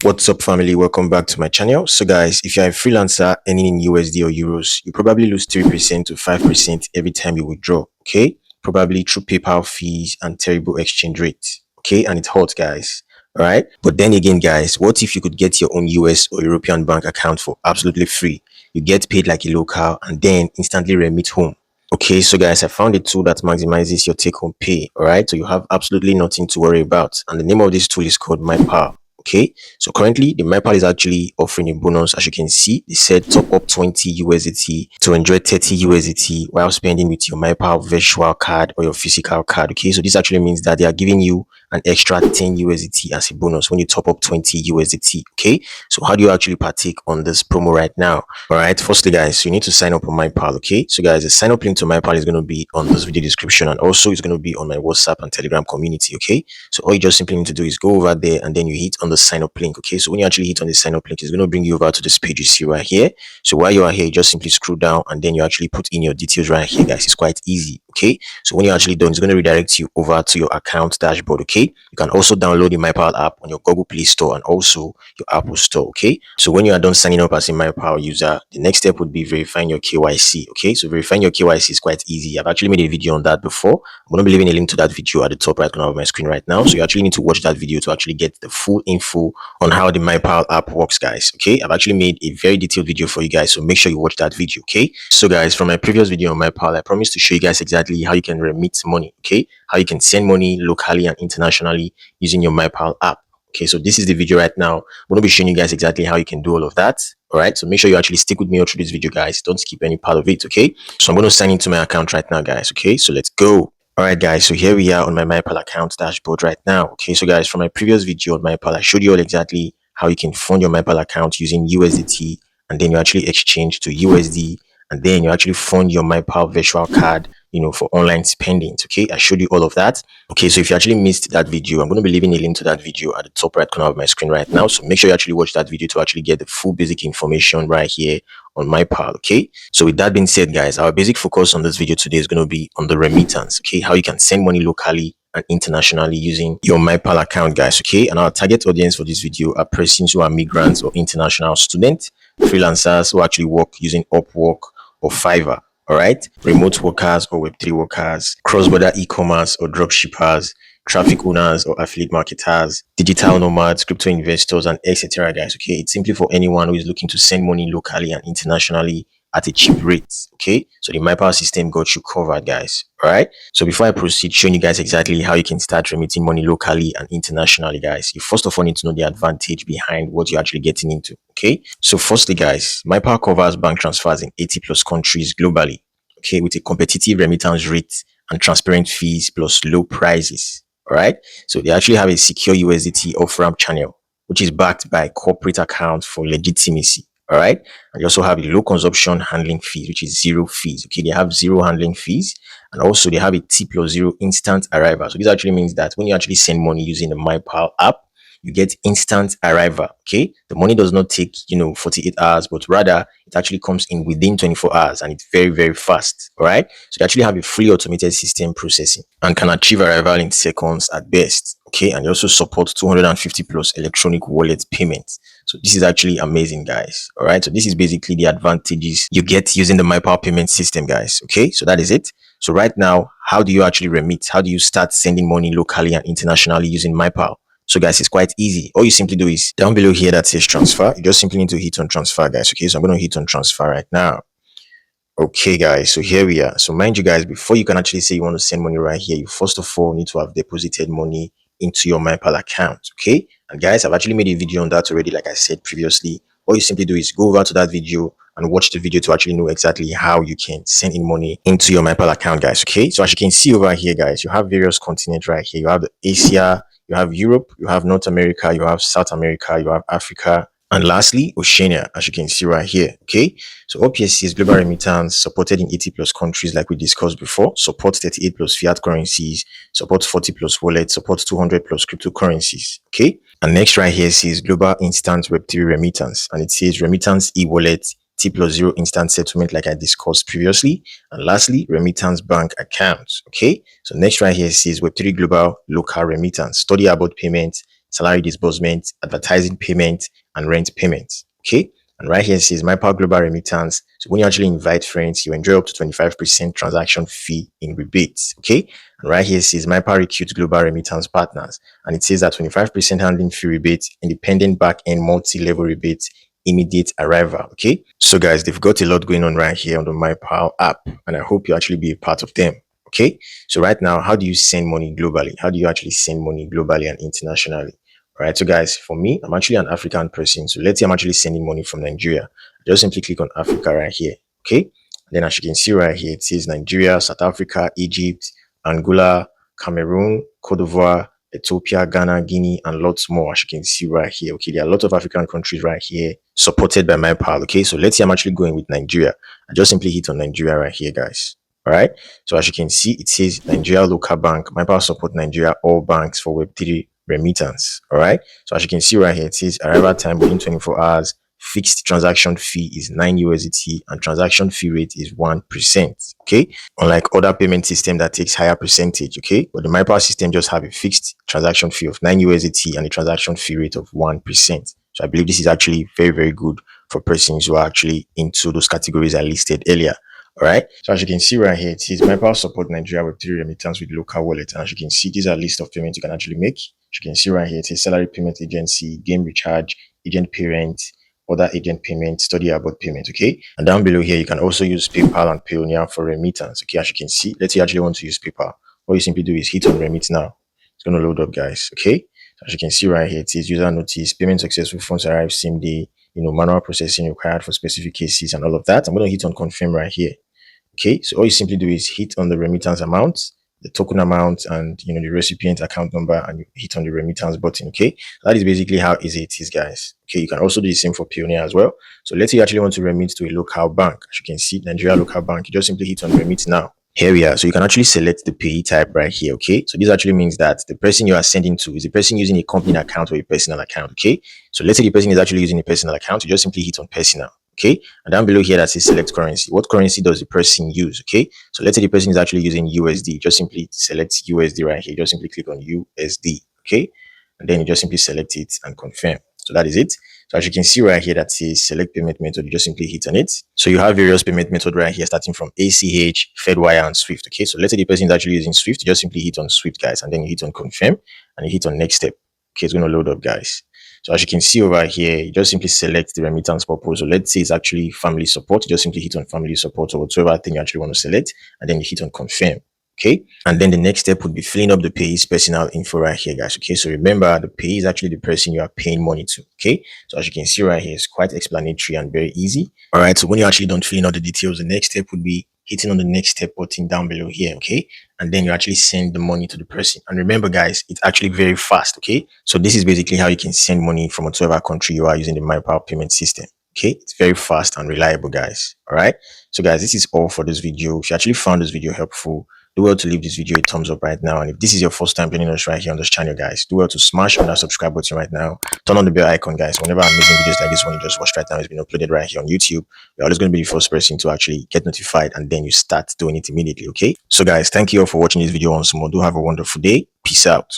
What's up, family? Welcome back to my channel. So guys, if you're a freelancer earning in USD or euros, you probably lose 3% to 5% every time you withdraw. Okay, probably through PayPal fees and terrible exchange rates. Okay, and it's hot, guys. All right, but then again, guys, what if you could get your own US or European bank account for absolutely free? You get paid like a local and then instantly remit home. Okay, so guys, I found a tool that maximizes your take home pay. All right, so you have absolutely nothing to worry about, and the name of this tool is called Mypal. Okay, so currently the Mypal is actually offering a bonus. As you can see, they said top up 20 USDT to enjoy 30 USDT while spending with your Mypal virtual card or your physical card. Okay, so this actually means that they are giving you an extra 10 USDT as a bonus when you top up 20 USDT. Okay, so how do you actually partake on this promo right now? All right, firstly, guys, you need to sign up on Mypal. Okay, so guys, the sign up link to Mypal is going to be on this video description, and also it's going to be on my WhatsApp and Telegram community. Okay, so all you just simply need to do is go over there and then you hit on the sign up link. Okay, so when you actually hit on the sign up link, it's going to bring you over to this page you see right here. So while you are here, you just simply scroll down and then you actually put in your details right here, guys. It's quite easy. Okay, so when you're actually done, it's going to redirect you over to your account dashboard. Okay, you can also download the Mypal app on your Google Play Store and also your Apple Store. Okay, so when you are done signing up as a Mypal user, the next step would be verifying your KYC. Okay, so verifying your KYC is quite easy. I've actually made a video on that before. I'm going to be leaving a link to that video at the top right corner of my screen right now. So you actually need to watch that video to actually get the full info on how the Mypal app works, guys. Okay, I've actually made a very detailed video for you guys, so make sure you watch that video. Okay, so guys, from my previous video on Mypal, I promised to show you guys exactly how you can remit money. Okay, how you can send money locally and internationally using your Mypal app. Okay, so this is the video right now. I'm going to be showing you guys exactly how you can do all of that. All right, so make sure you actually stick with me all through this video, guys. Don't skip any part of it. Okay, so I'm going to sign into my account right now, guys. Okay, so let's go. All right, guys, so here we are on my Mypal account dashboard right now. Okay, so guys, from my previous video on Mypal, I showed you all exactly how you can fund your Mypal account using USDT, and then you actually exchange to USD, and then you actually fund your Mypal virtual card, for online spending. Okay, I showed you all of that. Okay, so if you actually missed that video, I'm going to be leaving a link to that video at the top right corner of my screen right now. So make sure you actually watch that video to actually get the full basic information right here on Mypal. Okay, so with that being said, guys, our basic focus on this video today is going to be on the remittance. Okay, how you can send money locally and internationally using your Mypal account, guys. Okay, and our target audience for this video are persons who are migrants or international students, freelancers who actually work using Upwork or Fiverr. All right, remote workers or Web3 workers, cross-border e-commerce or dropshippers, traffic owners or affiliate marketers, digital nomads, crypto investors, and etc. guys. Okay, it's simply for anyone who is looking to send money locally and internationally at a cheap rate. Okay, so the Mypal system got you covered, guys. All right, so before I proceed showing you guys exactly how you can start remitting money locally and internationally, guys, you first of all need to know the advantage behind what you're actually getting into. Okay, so firstly, guys, Mypal covers bank transfers in 80 plus countries globally. Okay, with a competitive remittance rate and transparent fees plus low prices. All right, so they actually have a secure USDT off-ramp channel, which is backed by corporate accounts for legitimacy. All right, and you also have a low consumption handling fees, which is zero fees. Okay, they have zero handling fees, and also they have a T+0 instant arrival. So this actually means that when you actually send money using the Mypal app, you get instant arrival. Okay, the money does not take 48 hours, but rather it actually comes in within 24 hours, and it's very, very fast. All right, so you actually have a fully automated system processing and can achieve arrival in seconds at best. Okay, and you also support 250 plus electronic wallet payments. So this is actually amazing, guys. All right, so this is basically the advantages you get using the Mypal payment system, guys. Okay, so that is it. So right now, how do you actually remit? How do you start sending money locally and internationally using Mypal? So guys, it's quite easy. All you simply do is down below here that says transfer. You just simply need to hit on transfer, guys. Okay, so I'm going to hit on transfer right now. Okay, guys, so here we are. So mind you, guys, before you can actually say you want to send money right here, you first of all need to have deposited money into your Mypal account. Okay, and guys, I've actually made a video on that already, like I said previously. All you simply do is go over to that video and watch the video to actually know exactly how you can send in money into your Mypal account, guys. Okay, so as you can see over here, guys, you have various continents right here. You have the Asia, you have Europe, you have North America, you have South America, you have Africa, and lastly, Oceania, as you can see right here. Okay, so OPSC is global remittance, supported in 80 plus countries like we discussed before, supports 38 plus fiat currencies, supports 40 plus wallets, supports 200 plus cryptocurrencies. Okay, and next right here says global instant Web3 remittance, and it says remittance e-wallet, T+0 instant settlement like I discussed previously, and lastly remittance bank accounts. Okay, so next right here says Web3 global local remittance, study about payments, salary disbursement, advertising payment, and rent payments. Okay. And right here it says Mypal Global Remittance. So when you actually invite friends, you enjoy up to 25% transaction fee in rebates. Okay. And right here it says Mypal Recruit Global Remittance Partners. And it says that 25% handling fee rebates, independent back-end multi-level rebates, immediate arrival. Okay. So guys, they've got a lot going on right here on the Mypal app, and I hope you actually be a part of them. Okay. So right now, how do you send money globally? How do you actually send money globally and internationally? All right, so guys, for me, I'm actually an African person. So let's say I'm actually sending money from Nigeria. Just simply click on Africa right here. Okay. Then as you can see right here, it says Nigeria, South Africa, Egypt, Angola, Cameroon, Cote d'Ivoire, Ethiopia, Ghana, Guinea, and lots more. As you can see right here. Okay, there are a lot of African countries right here supported by Mypal. Okay, so let's say I'm actually going with Nigeria. I just simply hit on Nigeria right here, guys. All right. So as you can see, it says Nigeria local bank. Mypal support Nigeria all banks for Web3 remittance. All right. So as you can see right here, it says arrival time within 24 hours. Fixed transaction fee is 9 USDT and transaction fee rate is 1%. Okay. Unlike other payment system that takes higher percentage. Okay. But the Mypal system just have a fixed transaction fee of 9 USDT and a transaction fee rate of 1%. So I believe this is actually very, very good for persons who are actually into those categories I listed earlier. All right. So as you can see right here, it says Mypal support Nigeria Web3 remittance with local wallet. And as you can see, these are a list of payments you can actually make. As you can see right here, it says salary payment agency, game recharge, agent parent, other agent payment, study abroad payment. Okay. And down below here, you can also use PayPal and Payoneer for remittance. Okay. As you can see, let's say you actually want to use PayPal. What you simply do is hit on remit now. It's going to load up, guys. Okay. So as you can see right here, it says user notice, payment successful, funds arrive same day, manual processing required for specific cases and all of that. I'm going to hit on confirm right here. Okay, so all you simply do is hit on the remittance amount, the token amount, and the recipient account number, and you hit on the remittance button. Okay, that is basically how easy it is, guys. Okay, you can also do the same for Payoneer as well. So let's say you actually want to remit to a local bank. As you can see, Nigeria local bank, you just simply hit on remit now. Here we are. So you can actually select the pay type right here. Okay. So this actually means that the person you are sending to is the person using a company account or a personal account. Okay. So let's say the person is actually using a personal account. You just simply hit on personal. Okay. And down below here that says select currency. What currency does the person use? Okay. So let's say the person is actually using USD. Just simply select USD right here. Just simply click on USD. Okay. And then you just simply select it and confirm. So that is it. So as you can see right here that says select payment method, you just simply hit on it. So you have various payment method right here starting from ACH, FedWire, and Swift. Okay, so let's say the person is actually using Swift, you just simply hit on Swift, guys, and then you hit on confirm and you hit on next step. Okay, it's going to load up, guys. So as you can see over here, you just simply select the remittance purpose. So let's say it's actually family support. You just simply hit on family support or whatever thing you actually want to select, and then you hit on confirm. Okay, and then the next step would be filling up the payee's personal info right here, guys. Okay, so remember the payee is actually the person you are paying money to. Okay, so as you can see right here, it's quite explanatory and very easy. All right, so when you're actually done filling out the details, the next step would be hitting on the next step button down below here. Okay, and then you actually send the money to the person. And remember, guys, it's actually very fast. Okay, so this is basically how you can send money from whatever country you are using the Mypal payment system. Okay, it's very fast and reliable, guys. All right, so guys, this is all for this video. If you actually found this video helpful, do well to leave this video a thumbs up right now. And if this is your first time joining us right here on this channel, guys, do well to smash on that subscribe button right now. Turn on the bell icon, guys. Whenever I'm making videos like this one you just watched right now, it's been uploaded right here on YouTube. You're always going to be the first person to actually get notified, and then you start doing it immediately. Okay, so guys, thank you all for watching this video once more. Do have a wonderful day. Peace out.